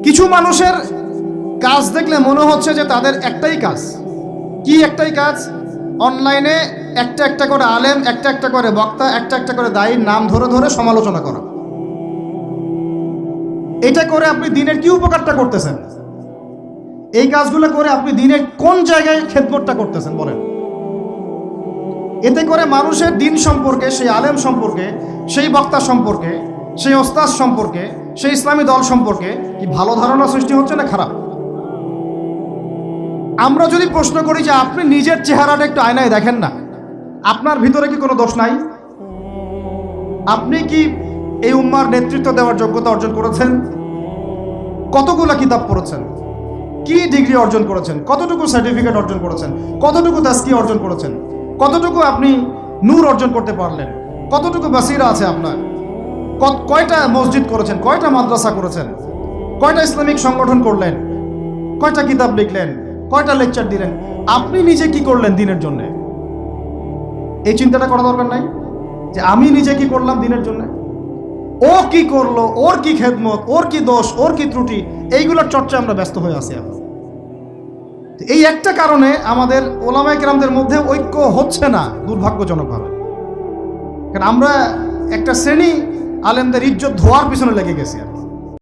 কিছু মানুষের কাজ দেখলে মনে হচ্ছে যে তাদের একটাই কাজ। কি একটাই কাজ? অনলাইনে একটা একটা করে আলেম, একটা একটা করে বক্তা, একটা একটা করে দায়ীর নাম ধরে ধরে সমালোচনা করা। এটা করে আপনি দিনের কি উপকারটা করতেছেন? এই কাজগুলো করে আপনি দিনের কোন জায়গায় খেদমতটা করতেছেন বলেন? এতে করে মানুষের দিন সম্পর্কে, সেই আলেম সম্পর্কে, সেই বক্তা সম্পর্কে, সেই ওস্তাদ সম্পর্কে, সেই ইসলামী দল সম্পর্কে কি ভালো ধারণা সৃষ্টি হচ্ছে না খারাপ? আমরা যদি প্রশ্ন করি যে আপনি নিজের চেহারাটা একটু আয়নায় দেখেন না, আপনার ভিতরে কি কোনো দোষ নাই? আপনি কি এই উম্মার নেতৃত্ব দেওয়ার যোগ্যতা অর্জন করেছেন? কতগুলো কিতাব পড়েছেন? কি ডিগ্রি অর্জন করেছেন? কতটুকু সার্টিফিকেট অর্জন করেছেন? কতটুকু তাস্কি অর্জন করেছেন? কতটুকু আপনি নূর অর্জন করতে পারলেন? কতটুকু বাসিরা আছে আপনার? কয়টা মসজিদ করেছেন? কয়টা মাদ্রাসা করেছেন? কয়টা ইসলামিক সংগঠন করলেন? কয়টা কিতাব লিখলেন? কয়টা লেকচার দিলেন? আপনি নিজে কি করলেন দিনের জন্য? এই চিন্তাটা করা দরকার নাই যে আমি নিজে কি করলাম দিনের জন্য? ও কি করলো, ওর কি খেদমত, ওর কি দোষ, ওর কি ত্রুটি, এইগুলোর চর্চা আমরা ব্যস্ত হয়ে আছি এখন। এই একটা কারণে আমাদের ওলামায়ে কেরামদের মধ্যে ঐক্য হচ্ছে না, দুর্ভাগ্যজনকভাবে। কারণ আমরা একটা শ্রেণী আলেমদের ইজ্জত ধোয়ার পিছনে লেগে গেছি আর কি।